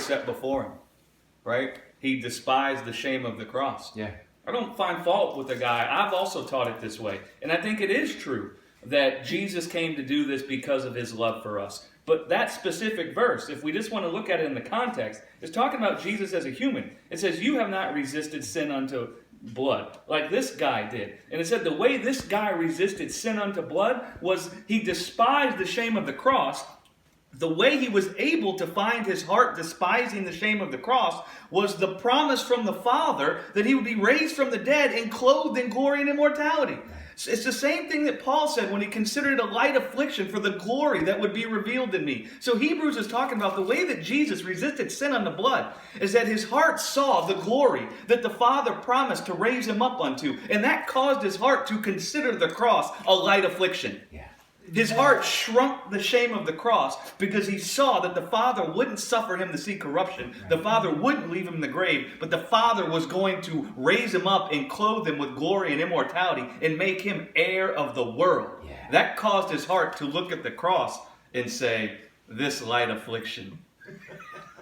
set before him, right? He despised the shame of the cross. Yeah. I don't find fault with the guy. I've also taught it this way. And I think it is true that Jesus came to do this because of his love for us. But that specific verse, if we just want to look at it in the context, is talking about Jesus as a human. It says, you have not resisted sin unto blood, like this guy did. And it said the way this guy resisted sin unto blood was he despised the shame of the cross. The way he was able to find his heart despising the shame of the cross was the promise from the Father that he would be raised from the dead and clothed in glory and immortality. It's the same thing that Paul said when he considered a light affliction for the glory that would be revealed in me. So Hebrews is talking about the way that Jesus resisted sin unto blood is that his heart saw the glory that the Father promised to raise him up unto. And that caused his heart to consider the cross a light affliction. Yeah. His heart shrunk the shame of the cross because he saw that the Father wouldn't suffer him to see corruption. The Father wouldn't leave him in the grave, but the Father was going to raise him up and clothe him with glory and immortality and make him heir of the world. Yeah. That caused his heart to look at the cross and say, this light affliction.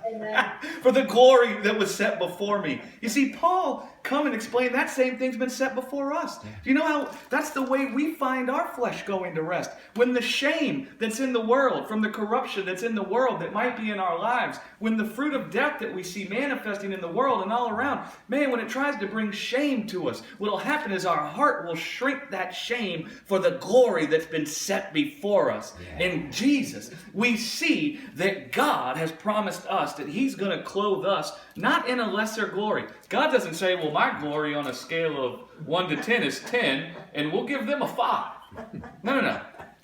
Amen. For the glory that was set before me. You see, Paul come and explain that same thing's been set before us. Yeah. Do you know how that's the way we find our flesh going to rest? When the shame that's in the world, from the corruption that's in the world that might be in our lives, when the fruit of death that we see manifesting in the world and all around, man, when it tries to bring shame to us, what'll happen is our heart will shrink that shame for the glory that's been set before us. Yeah. In Jesus, we see that God has promised us that he's going to clothe us not in a lesser glory. God doesn't say, well, my glory on a scale of 1 to 10 is 10, and we'll give them a 5. No.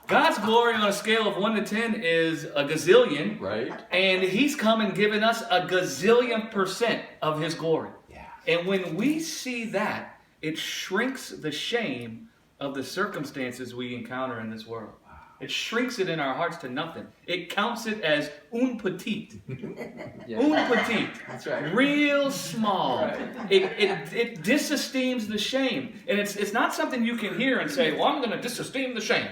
God's glory on a scale of 1 to 10 is a gazillion. Right. And he's come and given us a gazillion% of his glory. Yeah. And when we see that, it shrinks the shame of the circumstances we encounter in this world. It shrinks it in our hearts to nothing. It counts it as un petit. Yeah. Un petit. That's right. Real small. Right. It disesteems the shame. And it's not something you can hear and say, well, I'm going to disesteem the shame.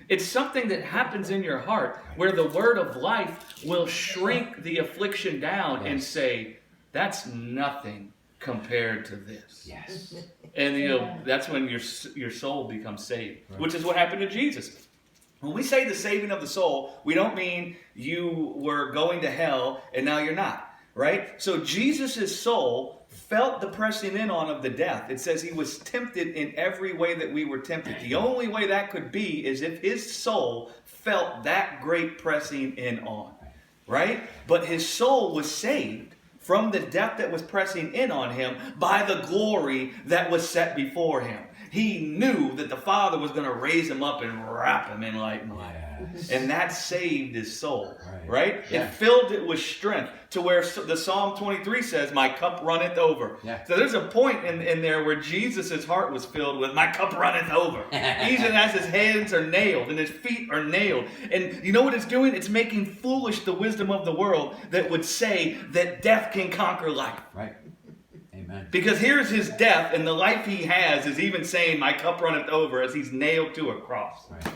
It's something that happens in your heart where the word of life will shrink the affliction down and say, that's nothing compared to this. Yes. And that's when your soul becomes saved, Right. which is what happened to Jesus. When we say the saving of the soul, we don't mean you were going to hell and now you're not, right? So Jesus' soul felt the pressing in on of the death. It says he was tempted in every way that we were tempted. The only way that could be is if his soul felt that great pressing in on, right? But his soul was saved from the death that was pressing in on him by the glory that was set before him. He knew that the Father was going to raise him up and wrap him in light and life. Yes. And that saved his soul, Right. right? Yeah. It filled it with strength to where the Psalm 23 says, my cup runneth over. Yeah. So there's a point in there where Jesus' heart was filled with, my cup runneth over. Even as his hands are nailed and his feet are nailed. And you know what it's doing? It's making foolish the wisdom of the world that would say that death can conquer life. Right. Amen. Because here's his death, and the life he has is even saying, my cup runneth over, as he's nailed to a cross. Right.